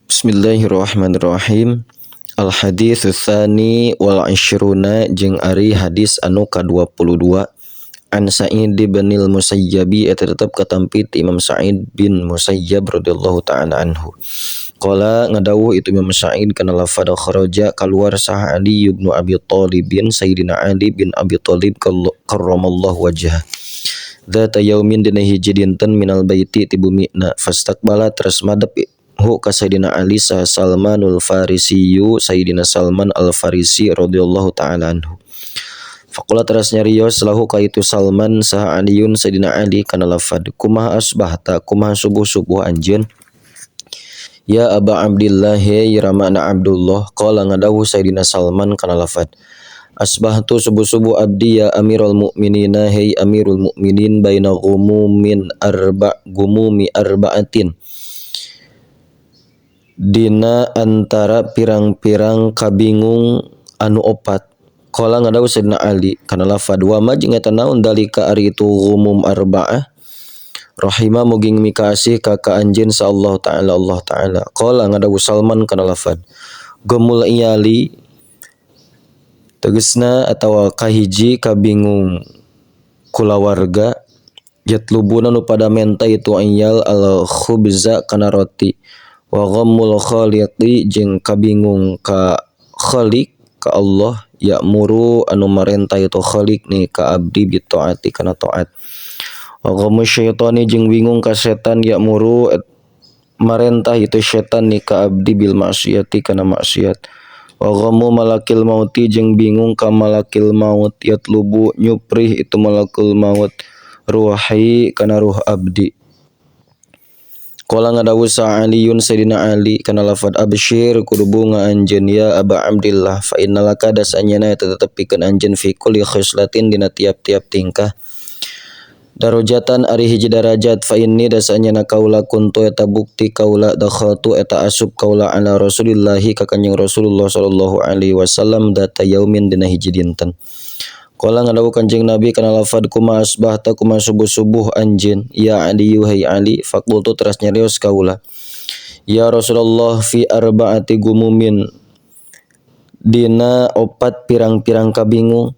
Bismillahirrahmanirrahim. Al-hadits tsani wal ishruna jeung ari hadis anu ka-22 an Sa'id bin al-Musayyabi eta tetep katampi ti Imam Sa'id bin Musayyab radhiyallahu ta'ala anhu. Qala ngadawuh itu Imam Sa'id kana lafad kharaja keluar sah Ali bin Abi Thalib bin Sayyidina Ali bin Abi Thalib karramallahu wajhah. Dzata yaumin dina hiji dinten minal baiti ti bumina fastaqbala terus madep hu ka Sayyidina Ali sah Salmanul Farisiyu Sayyidina Salman Al-Farisi radhiyallahu ta'ala anhu. Faqala teras nyarios lahu ka itu Salman sah Aliun Sayyidina Ali kana lafad kumaha asbahta kumaha subuh-subuh anjeun ya Aba Abdillah he ramana Abdullah. Qala ngadawuh Sayyidina Salman kana lafad asbahtu subuh-subuh abdi ya Amirul Mukminina hey Amirul Mukminin baina gumumi arba'atin dina antara pirang-pirang kabingung anu opat. Qala ngadawuh Sayyidina Ali kana lafad wa ma jeung eta naon dalika ari itu gumum arba'ah rahima mugi mikasih ka anjeun sa Allah taala Allah taala. Qala ngadawuh Salman kana lafad gumul iyali tegesna atawa kahiji kabingung kulawarga yatlubuna nu pada menta itu ayal al khubza kana roti wa ghammul khaliqi jeung kabingung ka khaliq ka Allah ya'muru anu marentah itu khaliq ni ka abdi bi taati kana taat wa ghammu syaitani jeung bingung ka setan ya'muru marentah itu setan ni ka abdi bil maksiati kana maksiat wa ghammu malakil mauti jeung bingung ka malakil maut yatlubu nyuprih itu malakul maut ruhi kana ruh abdi. Qala ngadawuh sa Aliun Sayyidina Ali kana lafad absyir kudu bunga anjeun ya Aba Abdillah fa innalaka dasanyana eta tetep pikeun anjeun fi kulli khislatin dina tiap-tiap tingkah darajatan ari hiji darajat fa inni dasanyana kaula kuntu eta bukti kaula dakhatu eta asup kaula ala Rasulillahi ka Kanjeng Rasulullah sallallahu alaihi wasallam data yaumin dina hiji dinten. Qala ngadawuh Kanjeng Nabi kana lafad kumaha asbahta kumaha subuh-subuh anjeun ya Ali yuhai Ali faqultu teras nyarios kaula ya Rasulullah fi arba'ati gumumin dina opat pirang-pirang kabingung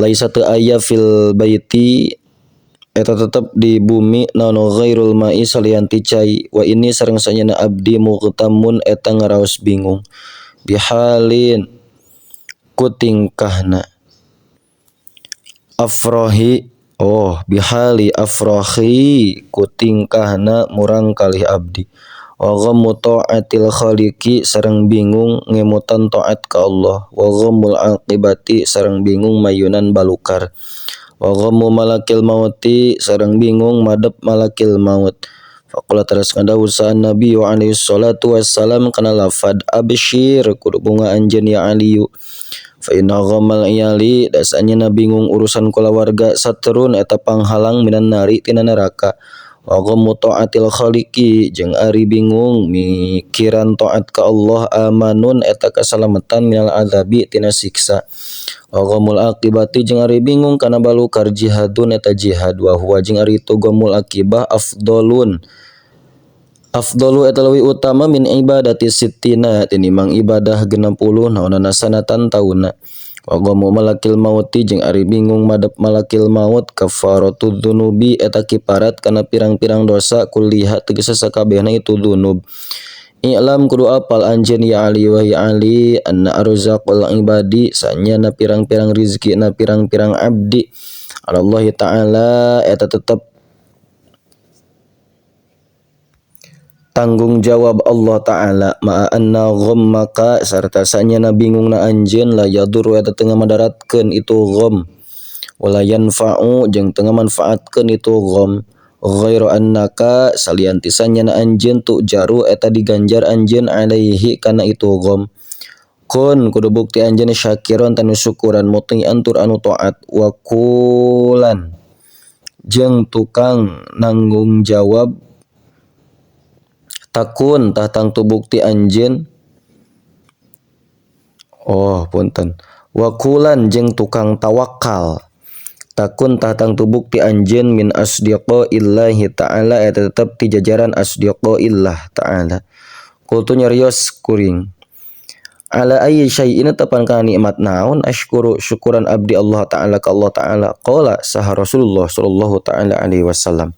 laisa teu aya fil baiti eta tetep di bumi naon ghairul ma'i salianti cai wa ini sareng sanyana abdi muqtamun eta ngaraos bingung bihalin ku tingkahna afrahi bihali afrahi ku tingkahna murang kalih abdi wa ghammu ta'atil khaliqi sareng bingung ngemutan taat ka Allah wa ghammul aqibati sareng bingung mayunan balukar wa ghammu malakil mauti sareng bingung madep malakil maut. Faqala teras ngadawuh sa Nabi wa alaihi salatu wassalam kana lafad absyir kudu bunga anjeun ya Aliyu fa inna ghammal iyali dasanya bingung urusan kulawarga satrun eta panghalang minan nari tina neraka wa ghammu taatil khaliqi jeung ari bingung mikiran taat ka Allah amanun eta kasalamatan minal azabi tina siksa wa ghamul aqibati jeung ari bingung kana balukar jihadun eta jihad wa huwa jeung ari itu ghamul aqibah afdalun afdalu eta leuwih utama min ibadati sittina tinimang ibadah 60 naonana sanatan tauna wa ghammu malakil mauti jeung ari bingung madep malakil maut kafaratud dzunubi eta kiparat kana pirang-pirang dosa kulliha tegese sakabehna itu dzunub. I'lam kudu apal anjeun ya Ali wa ya Ali anna arzaqul ibadi sanyana pirang-pirang rizki na pirang-pirang abdi Allah taala eta tetep tanggung jawab Allah taala ma anna ghammaka sarta sanyana bingungna anjeun la yadur eta teu madaratkeun itu gham wala yanfa'u jeung teu manfaatkeun itu gham ghairu annaka salianti sanyana anjeun tu jaru eta diganjar anjeun alaihi kana itu gham kun kudu bukti anjeun syakiron tanu syukuran muti antur anu taat wa kulan jeung tukang nanggung jawab takun tatang tu bukti anjeun punten wakulan jeung tukang tawakal takun tahtang tubuk ti anjeun min asdiqo illahi ta'ala eta tetep ti jajaran asdiqo illah ta'ala. Kultu nyarios kuring ala ayyi syai'in tepan kana nikmat naon asykuru syukuran abdi Allah ta'ala ka Allah ta'ala. Qala saha Rasulullah sallallahu ta'ala alaihi wasallam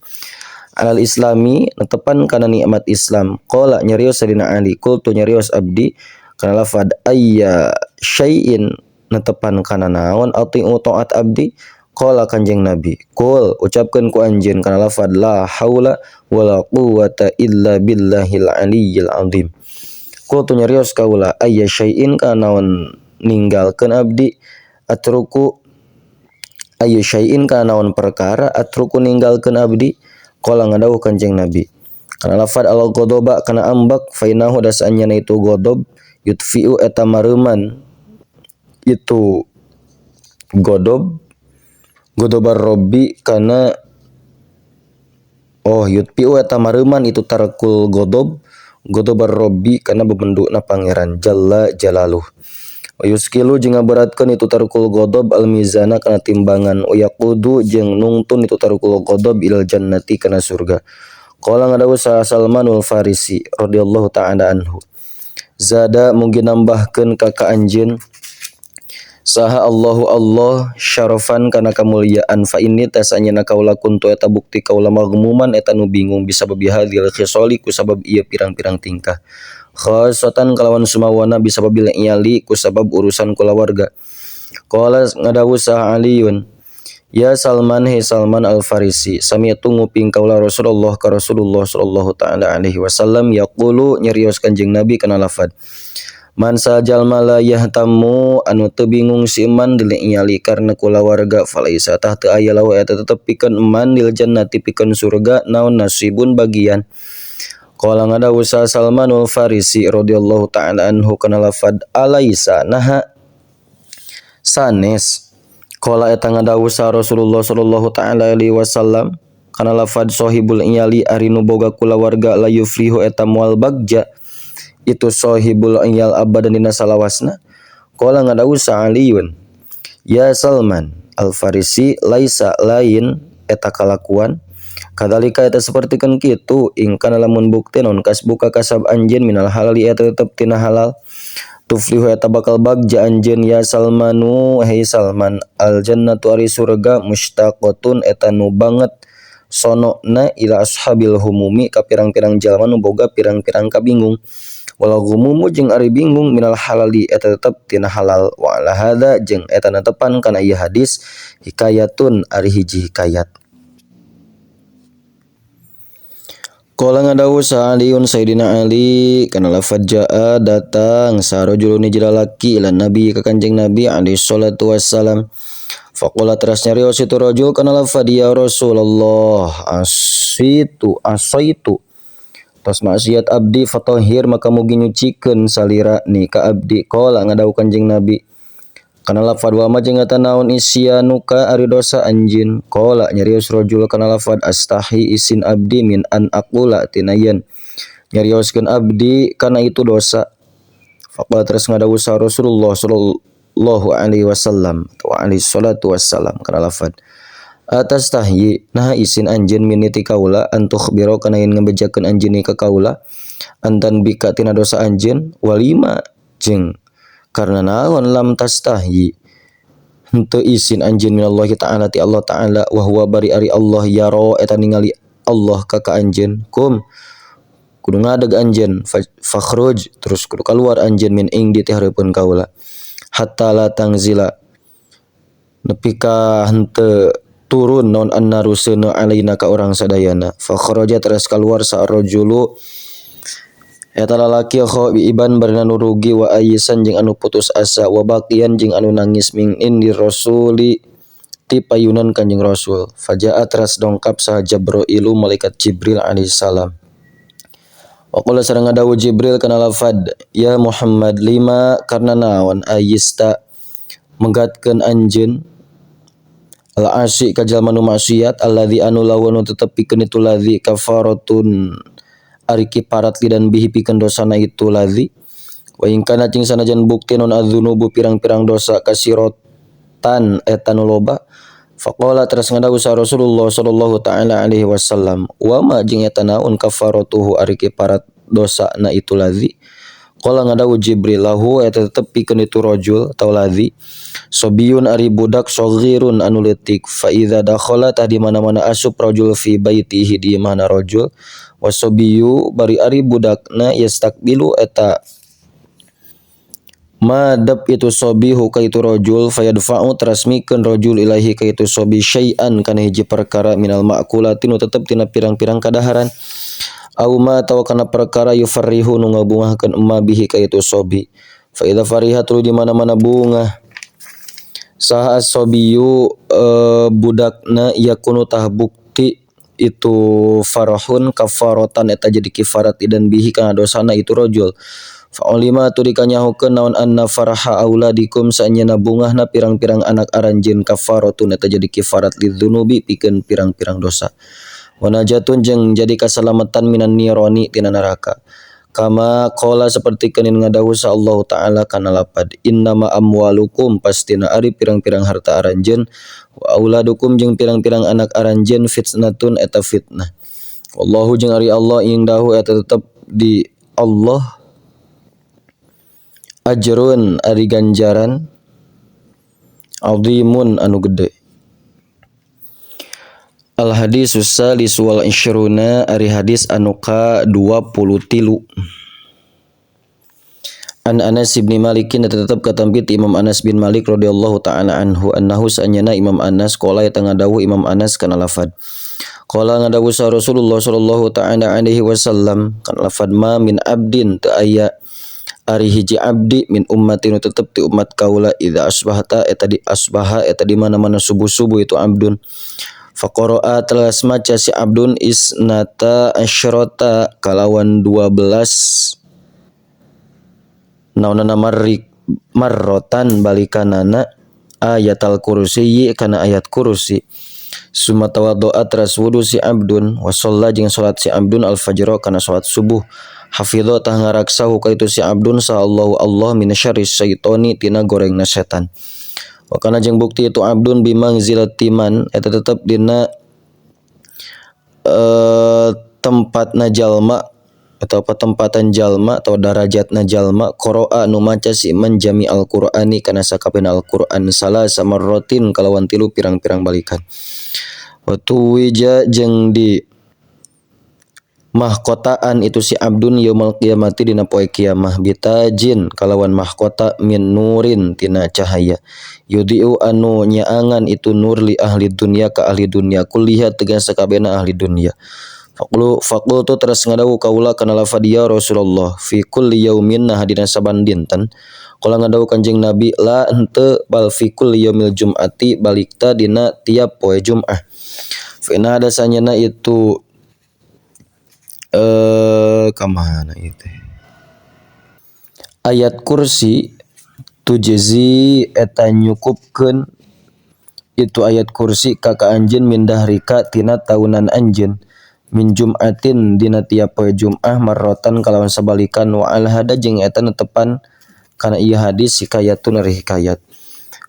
alal islami netepan kana nikmat Islam. Qala nyarios sadina Ali kultu nyarios abdi kana lafad ayya syai'in netepan kana naon ati'u taat abdi. Qala kanjeng Nabi qul ucapkeun ku anjeun kana lafad la haula wala quwwata illa billahil aliyyil azim. Qultu nyarios kaula ayya syai'in kana naon ninggalkeun abdi atruku ayya syai'in kana naon perkara atruku ninggalkeun abdi. Qala ngadawuh kanjeng Nabi kana lafad al ghadaba kana ambak fainahu dasanya itu godob yutfiu eta mareuman itu godobar robbi kana yutfiu eta mareuman itu tarakul godobar robbi kana bebendukna pangeran jalla jalaluh. Wa yuskilu jeung ngaberatkeun itu tarkul godob al mizana kana timbangan wa yaqudu jeung nungtun itu tarkul godob ilal jannati kana surga. Qala ngadawuh sa Salmanul Farisi radhiyallahu ta'ala anhu zada mugi nambahkeun ka anjeun saha Allahu Allah syarafan kana kamulyaan fa inni tasanyana kaula kuntu eta bukti kaula maghmuman eta nu bingung bisa babihadil khisali ku sabab ieu pirang-pirang tingkah khasatan kalawan sumawana bisa babil iyali ku sabab urusan kulawarga. Qala ngadawuh sah Aliun ya Salman he Salman al Farisi sami'tu nguping kaula Rasulullah ka Rasulullah sallallahu taala alaihi wasallam yaqulu nyarios kanjeng Nabi kana lafad man sajal malayah tamu anu teu bingung si eman dile iyali karena kulawarga falaisa tah teu aya lawa eta tetep pikeun eman dil jannati pikeun surga naon nasibun bagian. Qala ngadawuh sa Salmanul Farisi radhiyallahu ta'ala anhu kana lafad alaisa naha sanes. Qala eta ngadawuh sa Rasulullah sallallahu ta'ala alaihi wasallam kana lafad sahibul iyali ari nu boga kulawarga la yufrihu eta moal bagja itu sahibul iyal abadan dina salawasna. Qala ngadawuh sa Aliun ya Salman al Farisi laisa lain eta kalakuan kadalika eta sapertikeun kitu ingkana lamun bukti naon kasbuka kasab anjeun minal halali eta tetep tina halal tuflihu eta bakal bagja anjeun ya Salmanu hei Salman al jannatu ari surga mustaqotun eta nu banget sonona ila ashabil humumi ka pirang-pirang jalma nu boga pirang-pirang kabingung wala gumumu jeung ari bingung minal halali eta tetep tina halal wa ala hada jeung eta netepan kana ieu hadis hikayatun ari hiji hikayat. Qala ngadawuh sa Aliun Sayyidina Ali kana lafad jaa datang sarojulun hiji lalaki ila Nabi ka Kanjeng Nabi alaihi salatu wassalam faqala teras nyarios itu rajul kana lafad ya Rasulullah asaitu tos maksiat abdi fatahhir maka mugi nyucikeun salira ni ka abdi. Qala ngadawuh Kanjeng Nabi kana lafad wa ma jeung eta naon isyanuka ari dosa anjeun. Qala nyarios rajul kana lafad astahi isin abdi min an aqula tinayan nyarioskeun abdi kana itu dosa. Faqala terus ngadawuh sa Rasulullah sallallahu alaihi wasallam wa alaihi salatu wassalam kana lafad atas tahyi nah isin anjeun miniti kaula antuh biro kana yen ngabejakeun anjeun ka kaula antan bika tina dosa anjeun walima jeung karena naon lam tastahyi henteu isin anjeun minallahi ta'ala ti Allah ta'ala wa huwa bari ari Allah yaro eta ningali Allah ka anjeun kum kudu ngadeg anjeun fakhruj terus kudu kaluar anjeun min ing di teh hareupeun kaula hatta la tangzila nepi ka henteu turun non annaru seuna alaina ka urang sadayana. Fa kharaja teras kaluar sa rajulu eta lalaki iban barina nu rugi wa ayyisan jeung anu putus asa wa baqiyan jeung anu nangis min indi rasuli ti payunan Kanjeng Rasul. Fajaa teras dongkap sa Jibrilu malaikat Jibril alaihi salam. Wa qala sareng ngadawuh Jibril kana lafad ya Muhammad lima karna naon ayista menggatkeun anjeun al-asi ka jalma nu maksiat alladzi anu lawan tetep pikeun itu ladzi kafaratun ari kiparat lidan bihi pikeun dosana itu ladzi wa in kana cing sanajan bukti non adzunubu pirang-pirang dosa kasirotan eta nu loba Faqala teras ngadawu sa Rasulullah sallallahu taala alaihi wasallam, wa ma jeung eta naon kafaratuhu ari kifarat dosa na itu ladzi. Qala ngadawu Jibril lahu eta tetep pikeun itu rajul atau ladzi sobiyun ari budak saghirun anu leutik fa idza dakhala tah di mana-mana asup rajul fi baitihi di mana rajul wasobiyu bari ari budakna yastakbilu eta madab itu sobihu ka itu rajul fayadfa'u tarasmikeun rajul ilahi ka itu sobi syai'an kana hiji perkara minal ma'kulati nu tetep tina pirang-pirang kadaharan au ma tawa kana perkara yufarrihu nu ngabungahkeun emma bihi ka itu sobi fa idza fariha tuluy di mana-mana bunga saha sobiyu budakna yakunu tah bukti itu farahun kafaratan eta jadi kifarat idan bihi kana dosana itu rajul fa ulima tu dikanyahukeun naon anna faraha auladikum saenyana bungahna pirang-pirang anak aranjeun kafaratun eta jadi kifarat lidzunubi pikeun pirang-pirang dosa wa najatun jeung jadi kasalamatan minan nirani tina neraka kama qala seperti kenin ngadawu sa Allah taala kana lapad innama amwalukum pastina ari pirang-pirang harta aranjeun wa auladukum jeung pirang-pirang anak aranjeun fitnatun eta fitnah wallahu jeung ari Allah indahu eta tetep di Allah ajrun ari ganjaran azimun anu gede. Al hadisus salis wal isyruna ari hadis anu ka 23. An Anas bin Malik tetep katampit Imam Anas bin Malik radhiyallahu taala anhu annahu sanyana Imam Anas qala eta ngadawu Imam Anas kana lafad qala ngadawu sa Rasulullah sallallahu taala alaihi wasallam kana lafad ma min abdin teu aya ari hiji abdi min ummatin tetep ti umat kaula idza asbahata eta di asbaha eta di mana-mana subuh-subuh itu abdun faqara'a telas maca si abdun isnata asyrata kalawan 12 naunana marrotan balikanana ayatal kursi kana ayat kursi summa tawaddo'a teras wudu si abdun wa shalla jeung salat si abdun al fajr kana salat subuh hafidho tah ngaraksahu ka itu si abdun sa Allah minasyarri syaitani tina gorengna setan wa kana jeung bukti itu abdun bimangzilati man eta tetep dina tempatna jalma atau petempatan jalma atau darajatna jalma qara'a nu maca si menjami al-Qur'ani kana sakabehna Al-Qur'an salah samarrotin kalawan 3 pirang-pirang balikan wa tuwija jeung di mahkotaan itu si abdun yaumul qiyamati dina poe kiamah bitajin kalawan mahkota min nurin tina cahaya yudiu anu nyaangan itu nur li ahli dunya ka ahli dunya kulliha tegas sakabehna ahli dunya faqultu terus ngadawu kaula kana lafad ya Rasulullah fi kulli yaumin nah dina saban dinten qala ngadawu Kanjeng Nabi la henteu bal fi kulli yaumil jum'ati balikta dina tiap poe Jumat fa inna dasanyana itu kamana itu ayat kursi tujezi eta nyukupkeun itu ayat kursi ka anjeun min dahrika tina taunan anjeun min jum'atin dina tiap poe Jumat marrotan kalawan sabalikan wa al hada jeung eta netepan kana ieu hadis hikayatun ari hikayat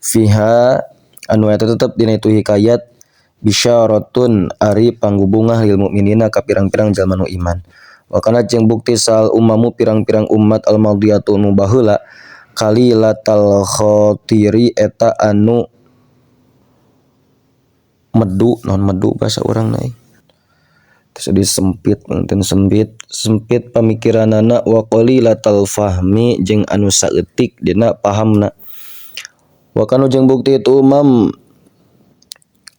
fiha anu eta tetep dina itu hikayat bisyaratun ari panggubungah lil mukminina ka pirang-pirang jalma nu iman wa kana jeung bukti sal ummamu pirang-pirang umat al madiyatu nu baheula qalilatal khatiri eta anu medu non medu bahasa urang na terus sempit mungkin sempit pamikiranana wa qalilatal fahmi jeung anu saeutik dina pahamna wa kana jeung bukti itu umam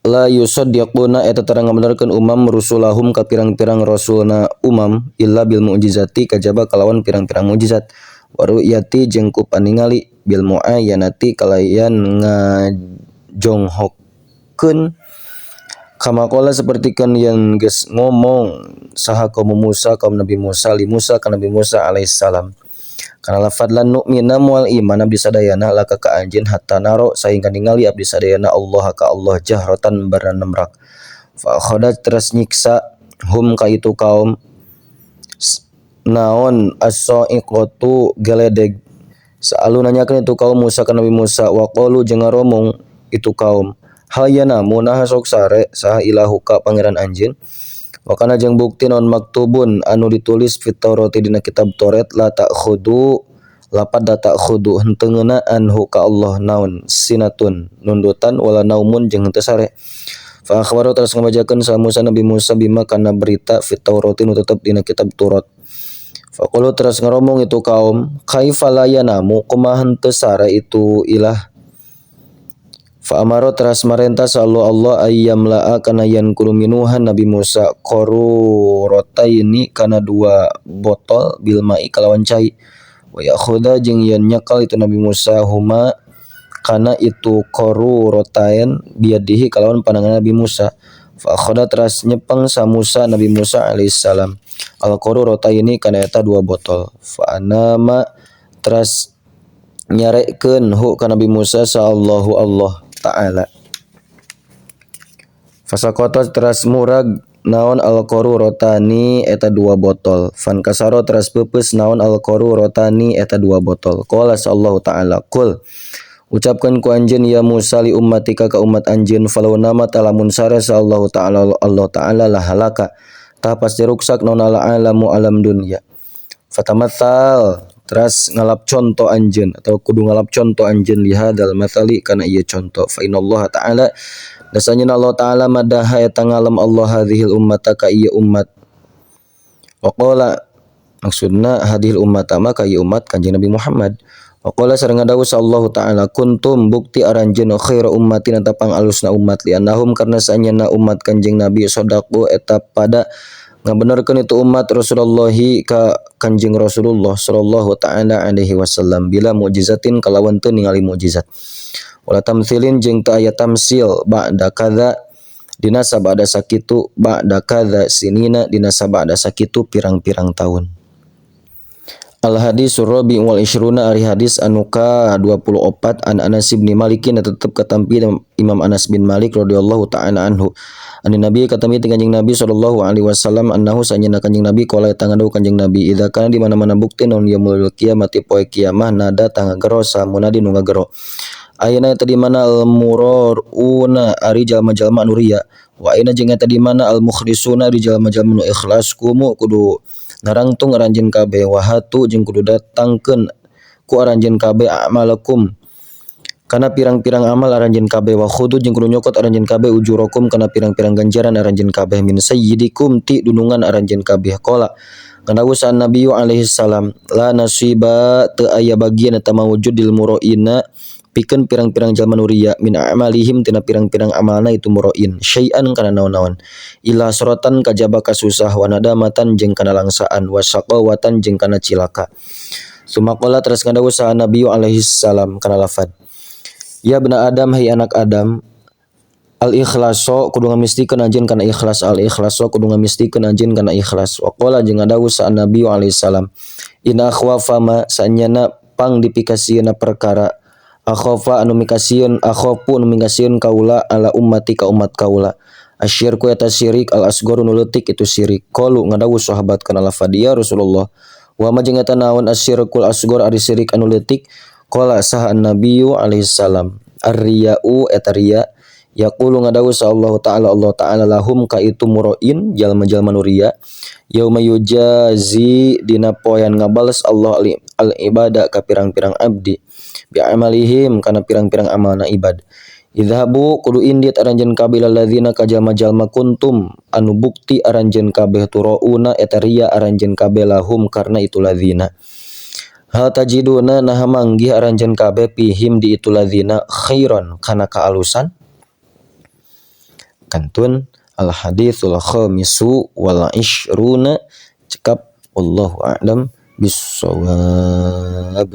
la yusaddiquna eta tarang ngabenarkeun umam rusulahum ka pirang-pirang rasulna umam illa bil mu'jizati kajaba kalawan pirang-pirang mukjizat wa ru'yati jeung ku paningali bil muayyanati kalayan ngajonghokeun kama qala sapertikeun yang geus ngomong saha kaum Musa kaum Nabi Musa li Musa ka Nabi Musa alaihi salam kana lafad lan nu'mina mual iman abdi sadayana laka ka anjeun hatta naro saingga ningali abdi sadayana Allah ka Allah jahratan barana nemrak fa khadat teras nyiksa hum ka itu kaum naon as-sa'iqatu geledeg saalu nanyakeun itu kaum Musa ka Nabi Musa wa qalu jeung ngaromong itu kaum hal yanamu naha sok sare saha ilahuka pangeran anjeun wa kana jeung bukti non maktubun anu ditulis fit Taurati dina kitab Taurat la ta'khudu lapad da ta'khudu henteu ngeunaan hu ka Allah naon sinatun nundutan wala naumun jeung henteu sare fa akhbaru terus ngabajakeun sa Musa Nabi Musa bima kana berita fit Taurati nu tetep dina kitab Taurat. Faqulu terus ngaromong itu kaum kaifa la yanamu kumaha henteu sare itu ilah. Fa amaro teras marentah Allah ayyam la'a kana yan kulu minuhan Nabi Musa qaru rotaini kana 2 botol bil ma'i kalawan cai wa yakhudha jeung yan nyakal itu Nabi Musa huma kana itu qaru rotain biadihi kalawan pandangan Nabi Musa fa akhadha teras nyepeng sa Musa Nabi Musa alaihissalam al qaru rotaini kana eta 2 botol fa anama teras nyarekeun hu ka Nabi Musa sa Allahu Allah Ta'ala. Fasaqata teras murag naon al-qaru rotani eta 2 botol. Fan kasaro teras peupeus naon al-qaru rotani eta 2 botol. Qala sallallahu ta'ala qul ucapkan ku anjeun ya Musa li ummatika ka umat anjeun falau nama talamun sare sallallahu ta'ala Allah ta'ala la halaka tah pasti ruksak naon alamu alam dunya. Fatamatsal teras ngalap contoh anjeun atau kudu ngalap contoh anjeun li hadal matsali kana ieu contoh fa innallaha ta'ala dasanya Allah ta'ala madaha eta ngalam Allah hadhil ummata ka ieu umat wa qala maksudna hadhil ummata ma ka ieu umat kanjeng Nabi Muhammad wa qala sareng dawuh sallallahu ta'ala kuntum bukti aranjeun khairu ummatin eta pangalusna umat li annahum karna saenyana umat kanjeng Nabi sodaqu eta pada ngabenerkeun itu umat Rasulullah ka kanjeng Rasulullah sallallahu ta'ala alaihi wasallam bila mukjizatin kalawan teu ningali mukjizat wala tamtsilin jeung teu aya tamsil ba'da kadza dina sabada sakitu ba'da kadza sinina dina sabada sakitu pirang-pirang tahun. Al hadisur rabi wal isyruna ari hadis anu ka 24 an Anas bin Malik tetep katampi Imam Anas bin Malik radhiyallahu ta'ala anhu ani Nabi katami kanjeng Nabi sallallahu alaihi wasallam annahu sanyana kanjeng Nabi qala tangandau kanjeng Nabi idza kana di mana-mana bukti naon yaumul kiamati poe kiamah nada tangagero samunadi nu ngagero ayeuna eta di mana al muraruna ari jalma-jalma anu riya wa ayeuna jeung eta di mana al mukhlisuna ari jalma-jalma nu ikhlas kudu narangtung aranjeun kabeh wahatu jeung kudu datangkeun ku aranjeun kabeh amalakum kana pirang-pirang amal aranjeun kabeh wa khudu jeung kudu nyokot aranjeun kabeh ujurakum kana pirang-pirang ganjaran aranjeun kabeh min sayyidikum ti dunungan aranjeun kabeh qala ngadawu sa Nabi alaihi salam la nasiba teu aya bagian eta mawujudil muraina pikeun pirang-pirang jalma nu riya min amalihim tina pirang-pirang amalna itu murain syai'an kana naon-naon ila suratan kajaba kasusah wa nadamatan jeung kana langsaan wa syaqawatan jeung kana cilaka. Sumaqala terus ngadawu sa Nabi alaihi salam kana lafad ya bena Adam hai anak Adam al ikhlaso kudu ngamistikeun anjeun kana ikhlas al ikhlaso kudu ngamistikeun anjeun kana ikhlas wa qala jeung ngadawu sa Nabi alaihi salam in akhwafa ma sanyana pang dipikasieuna perkara akhafa anu mikasieun akhafu anu mikasieun kaula ala ummati ka umat kaula asyirku eta syirik al asgharu nu leutik itu syirik qalu ngadawu sahabat kana lafad ya Rasulullah wa ma jeung eta naon asyirkul asghar ari syirik anu leutik qala saha an-nabiyyu alaihi salam ar-riya'u eta riya yaqulu ngadawu sallallahu ta'ala Allah ta'ala lahum ka itu murain jalma-jalma nu riya yauma yujazi dina poean ngabales Allah al ibada ka pirang-pirang abdi bi amalihim kana pirang-pirang amalna ibad idhabu kudu indit aranjeun kabeh ladzina ka jalma-jalma kuntum anu bukti aranjeun kabeh turauna eta riya aranjeun kabeh lahum karna itu ladzina hal tajiduna nah manggih aranjeun kabeh pihim di itu ladzina khairon kana kaalusan kantun al haditsul khamisu wal ishruna cekap wallahu a'lam bissawab.